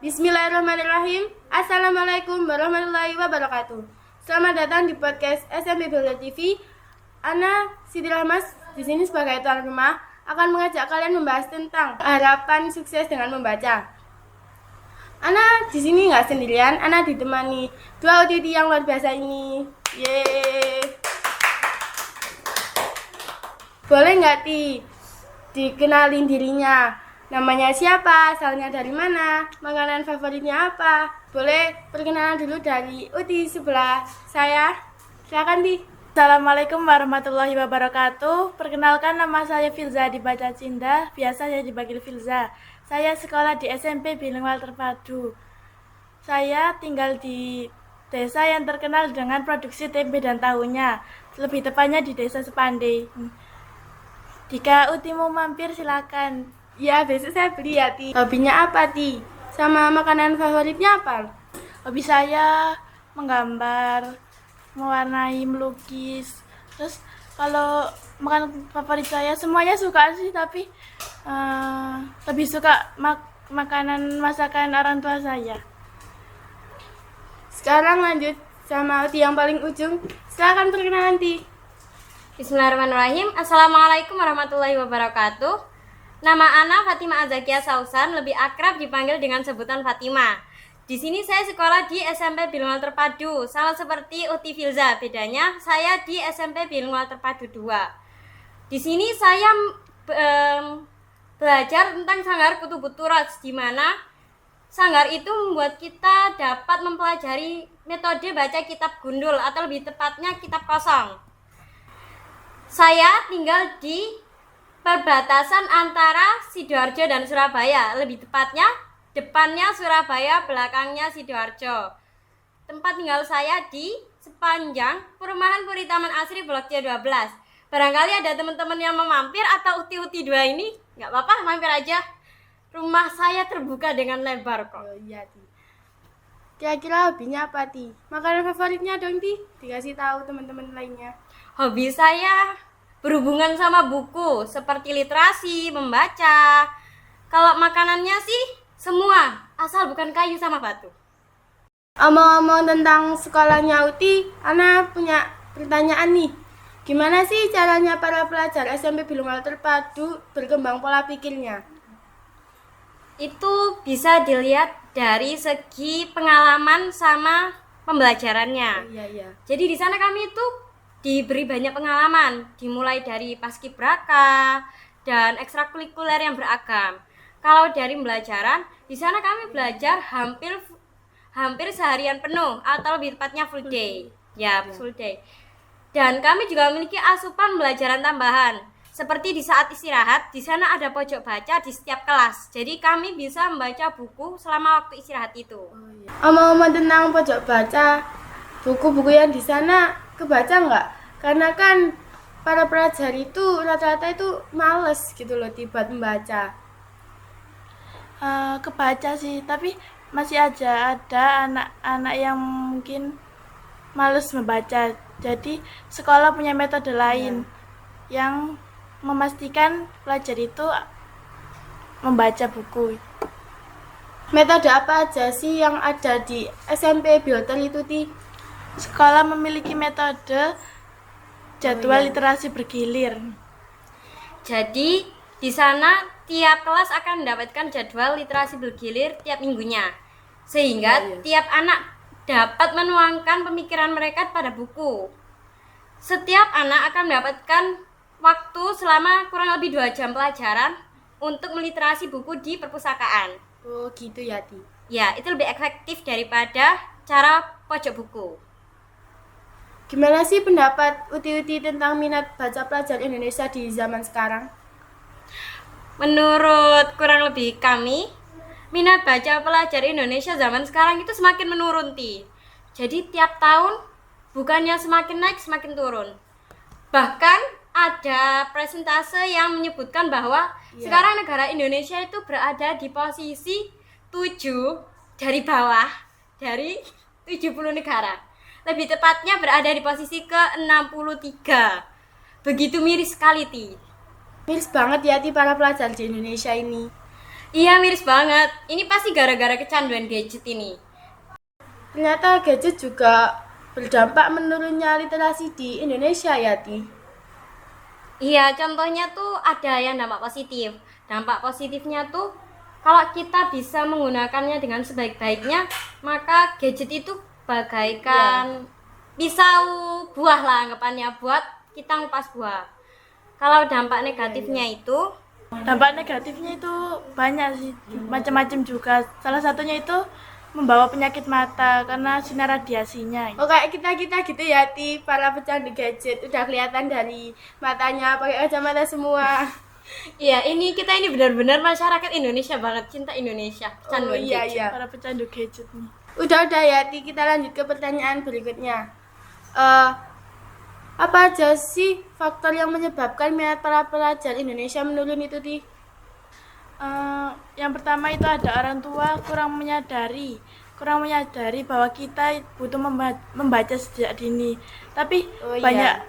Bismillahirrahmanirrahim. Assalamualaikum warahmatullahi wabarakatuh. Selamat datang di podcast SMP Bela TV. Ana Siti Rahmas di sini sebagai tuan rumah akan mengajak kalian membahas tentang harapan sukses dengan membaca. Ana di sini nggak sendirian, Ana ditemani dua auditi yang luar biasa ini. Yeay. Boleh nggak dikenalin dirinya? Namanya siapa, asalnya dari mana, makanan favoritnya apa? Boleh perkenalan dulu dari Uti sebelah saya. Silakan, Ti. Assalamualaikum warahmatullahi wabarakatuh. Perkenalkan, nama saya Filza Dibaca Cinda, biasa saya dipanggil Filza. Saya sekolah di SMP Bilingual Terpadu. Saya tinggal di desa yang terkenal dengan produksi tempe dan tahunya, lebih tepatnya di desa Sepande. Jika Uti mau mampir silakan. Ya, besok saya beli ya, Ti. Hobinya apa, Ti? Sama makanan favoritnya apa? Hobi saya menggambar, mewarnai, melukis. Terus kalau makanan favorit saya semuanya suka sih, tapi lebih suka makanan masakan orang tua saya. Sekarang lanjut sama Ti yang paling ujung. Silakan perkenalan, Ti. Bismillahirrahmanirrahim. Assalamualaikum warahmatullahi wabarakatuh. Nama Ana Fatima Azakia Sausan, lebih akrab dipanggil dengan sebutan Fatima. Di sini saya sekolah di SMP Bilingual Terpadu, sama seperti Uti Filza. Bedanya saya di SMP Bilingual Terpadu 2. Di sini saya belajar tentang Sanggar Kutubuturaj, di mana sanggar itu membuat kita dapat mempelajari metode baca kitab gundul atau lebih tepatnya kitab kosong. Saya tinggal di perbatasan antara Sidoarjo dan Surabaya, lebih tepatnya depannya Surabaya, belakangnya Sidoarjo. Tempat tinggal saya di sepanjang perumahan Puri Taman Asri Blok C12. Barangkali ada teman-teman yang mau mampir atau uti-uti dua ini, nggak apa-apa, mampir aja. Rumah saya terbuka dengan lebar kok. Oh iya, Ti. Kira-kira hobinya apa, Ti? Makanan favoritnya dong, Ti. Dikasih tahu teman-teman lainnya. Hobi saya berhubungan sama buku, seperti literasi, membaca. Kalau makanannya sih semua, asal bukan kayu sama batu. Omong-omong tentang sekolahnya Uti, Ana punya pertanyaan nih. Gimana sih caranya para pelajar SMP Bilingual Terpadu berkembang pola pikirnya? Itu bisa dilihat dari segi pengalaman sama pembelajarannya. Iya. Jadi di sana kami itu diberi banyak pengalaman, dimulai dari paskibraka dan ekstrakurikuler yang beragam. Kalau dari pembelajaran, di sana kami belajar hampir seharian penuh atau lebih tepatnya full day. Full day. Dan kami juga memiliki asupan pembelajaran tambahan. Seperti di saat istirahat, di sana ada pojok baca di setiap kelas. Jadi kami bisa membaca buku selama waktu istirahat itu. Omong-omong tentang pojok baca, buku-buku yang di sana kebaca nggak? Karena kan para pelajar itu rata-rata itu males gitu loh buat membaca. Kebaca sih, tapi masih aja ada anak-anak yang mungkin males membaca. Jadi sekolah punya metode lain yang memastikan pelajar itu membaca buku. Metode apa aja sih yang ada di SMP Bioter itu, Ti? Sekolah memiliki metode jadwal literasi bergilir. Jadi di sana tiap kelas akan mendapatkan jadwal literasi bergilir tiap minggunya. Sehingga tiap anak dapat menuangkan pemikiran mereka pada buku. Setiap anak akan mendapatkan waktu selama kurang lebih 2 jam pelajaran untuk meliterasi buku di perpustakaan. Oh gitu ya, Ti. Ya, itu lebih efektif daripada cara pojok buku. Gimana sih pendapat Uti-Uti tentang minat baca pelajar Indonesia di zaman sekarang? Menurut kurang lebih kami, minat baca pelajar Indonesia zaman sekarang itu semakin menurun, Ti. Jadi tiap tahun bukannya semakin naik semakin turun. Bahkan ada presentase yang menyebutkan bahwa sekarang negara Indonesia itu berada di posisi 7 dari bawah dari 70 negara. Lebih tepatnya berada di posisi ke-63. Begitu miris sekali, Ti. Miris banget ya Ti para pelajar di Indonesia ini. Iya, miris banget. Ini pasti gara-gara kecanduan gadget ini. Ternyata gadget juga berdampak menurunnya literasi di Indonesia ya Ti. Iya, contohnya tuh ada yang dampak positif. Dampak positifnya tuh kalau kita bisa menggunakannya dengan sebaik-baiknya, maka gadget itu bagaikan pisau buah lah anggapannya buat kita ngupas buah. Kalau dampak negatifnya itu Dampak negatifnya itu banyak sih, macam-macam juga. Salah satunya itu membawa penyakit mata karena sinar radiasinya. Oh kayak kita gitu ya Ti, para pecandu gadget udah kelihatan dari matanya pakai kacamata semua. iya, kita ini benar-benar masyarakat Indonesia banget, cinta Indonesia, kecanduan iya gadget. iya. Para pecandu gadget nih. Udah ya Ti, kita lanjut ke pertanyaan berikutnya. Apa aja sih faktor yang menyebabkan minat para pelajar Indonesia menurun itu Ti? Yang pertama itu ada orang tua kurang menyadari bahwa kita butuh membaca sejak dini. Tapi Oh, iya.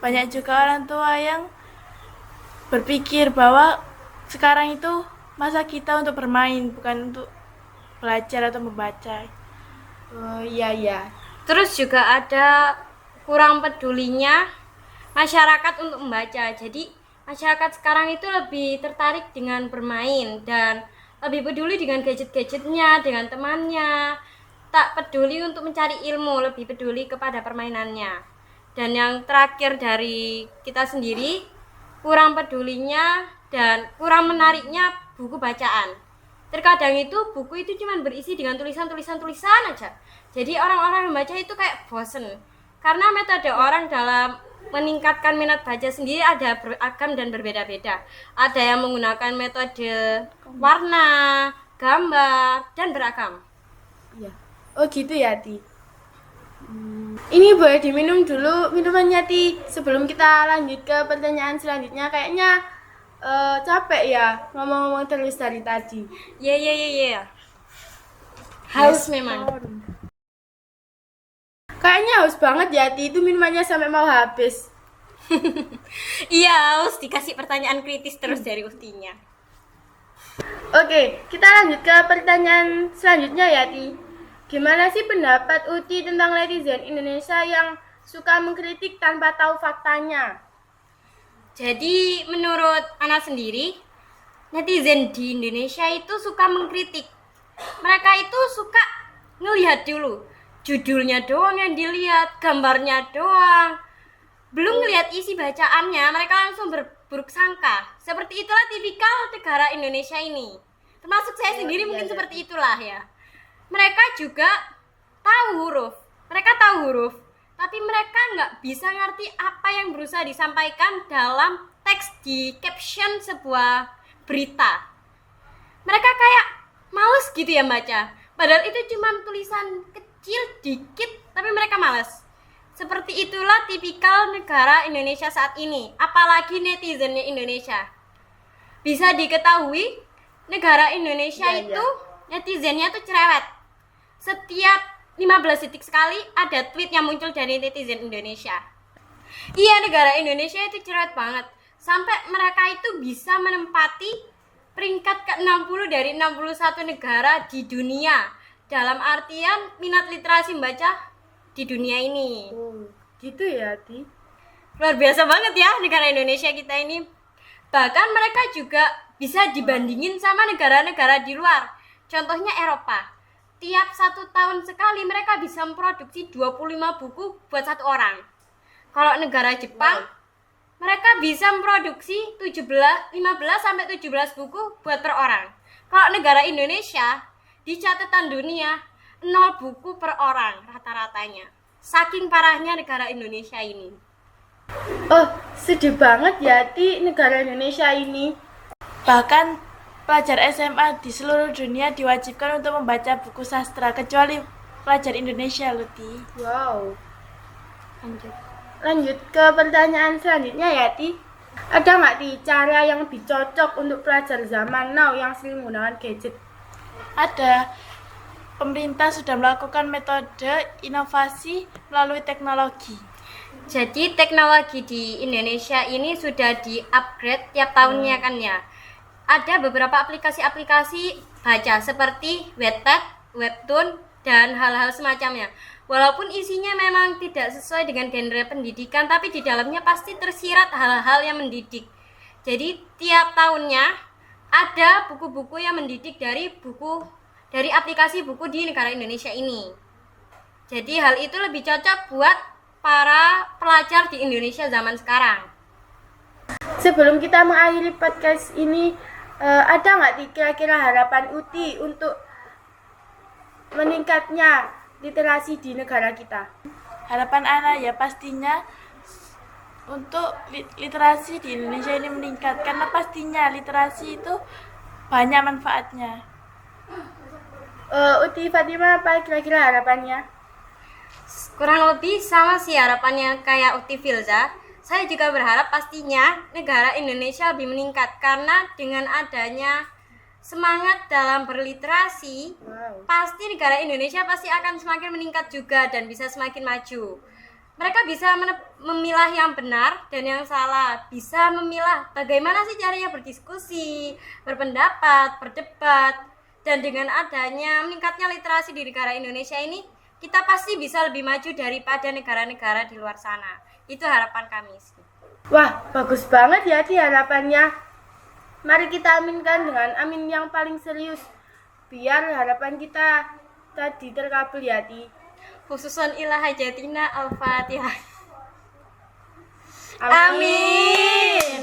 banyak juga orang tua yang berpikir bahwa sekarang itu masa kita untuk bermain, bukan untuk belajar atau membaca. Oh iya iya. Terus juga ada kurang pedulinya masyarakat untuk membaca. Jadi masyarakat sekarang itu lebih tertarik dengan bermain dan lebih peduli dengan gadget-gadgetnya, dengan temannya. Tak peduli untuk mencari ilmu, lebih peduli kepada permainannya. Dan yang terakhir dari kita sendiri, kurang pedulinya dan kurang menariknya buku bacaan. Terkadang itu buku itu cuma berisi dengan tulisan aja. Jadi orang-orang yang membaca itu kayak bosen. Karena metode orang dalam meningkatkan minat baca sendiri ada beragam dan berbeda-beda. Ada yang menggunakan metode warna, gambar, dan beragam. Iya. Oh gitu ya Ti. Ini boleh diminum dulu minumannya Ti sebelum kita lanjut ke pertanyaan selanjutnya. Kayaknya capek ya ngomong-ngomong terus dari tadi. Iya. Haus memang. Kayaknya haus banget ya Ti, itu minumannya sampai mau habis. Iya, haus dikasih pertanyaan kritis terus dari Ustinya. Oke, kita lanjut ke pertanyaan selanjutnya ya Ti. Gimana sih pendapat Uti tentang netizen Indonesia yang suka mengkritik tanpa tahu faktanya? Jadi menurut Ana sendiri, netizen di Indonesia itu suka mengkritik. Mereka itu suka ngelihat dulu, judulnya doang yang dilihat, gambarnya doang. Belum ngelihat isi bacaannya, mereka langsung berburuk sangka. Seperti itulah tipikal negara Indonesia ini. Termasuk saya sendiri mungkin seperti itulah ya. Mereka juga tahu huruf, tapi mereka nggak bisa ngerti apa yang berusaha disampaikan dalam teks di caption sebuah berita. Mereka kayak males gitu ya baca, padahal itu cuma tulisan kecil dikit, tapi mereka males. Seperti itulah tipikal negara Indonesia saat ini, apalagi netizennya Indonesia. Bisa diketahui negara Indonesia itu netizennya tuh cerewet. Setiap 15 detik sekali ada tweet yang muncul dari netizen Indonesia. Iya, negara Indonesia itu cerewet banget. Sampai mereka itu bisa menempati peringkat ke-60 dari 61 negara di dunia. Dalam artian minat literasi membaca di dunia ini. Oh, gitu ya Ti. Luar biasa banget ya negara Indonesia kita ini. Bahkan mereka juga bisa dibandingin sama negara-negara di luar. Contohnya Eropa. Tiap 1 tahun sekali mereka bisa memproduksi 25 buku buat 1 orang. Kalau negara Jepang, mereka bisa memproduksi 15 sampai 17 buku buat per orang. Kalau negara Indonesia, di catatan dunia 0 buku per orang rata-ratanya. Saking parahnya negara Indonesia ini. Oh, sedih banget ya Ti negara Indonesia ini. Bahkan pelajar SMA di seluruh dunia diwajibkan untuk membaca buku sastra kecuali pelajar Indonesia loh Ti. Wow. Lanjut. Lanjut ke pertanyaan selanjutnya ya, Ti. Ada nggak, Ti, cara yang lebih cocok untuk pelajar zaman now yang sering menggunakan gadget? Ada. Pemerintah sudah melakukan metode inovasi melalui teknologi. Jadi teknologi di Indonesia ini sudah di-upgrade tiap tahunnya kan ya. Ada beberapa aplikasi-aplikasi baca seperti Wattpad, Webtoon, dan hal-hal semacamnya. Walaupun isinya memang tidak sesuai dengan genre pendidikan, tapi di dalamnya pasti tersirat hal-hal yang mendidik. Jadi tiap tahunnya ada buku-buku yang mendidik dari aplikasi buku di negara Indonesia ini. Jadi hal itu lebih cocok buat para pelajar di Indonesia zaman sekarang. Sebelum kita mengakhiri podcast ini, ada nggak, Ti, kira-kira harapan Uti untuk meningkatnya literasi di negara kita? Harapan anak ya pastinya untuk literasi di Indonesia ini meningkat, karena pastinya literasi itu banyak manfaatnya. Uti Fatima, apa kira-kira harapannya? Kurang lebih sama sih harapannya kayak Uti Filza. Saya juga berharap pastinya negara Indonesia lebih meningkat, karena dengan adanya semangat dalam berliterasi, pasti negara Indonesia pasti akan semakin meningkat juga dan bisa semakin maju. Mereka bisa memilah yang benar dan yang salah, bisa memilah bagaimana sih caranya berdiskusi, berpendapat, berdebat, dan dengan adanya meningkatnya literasi di negara Indonesia ini, kita pasti bisa lebih maju daripada negara-negara di luar sana. Itu harapan kami sih. Wah, bagus banget ya, Ti, harapannya. Mari kita aminkan dengan amin yang paling serius, biar harapan kita tadi terkabul ya, Ti. Khususan ilah hajatina al-fatihah. Amin.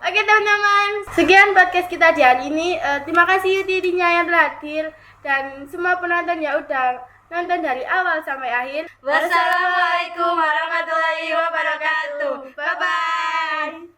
Oke teman-teman, sekian podcast kita di hari ini. Terima kasih Tidinya yang telah hadir, dan semua penonton yang udah nonton dari awal sampai akhir. Wassalamualaikum warahmatullahi wabarakatuh. Bye bye.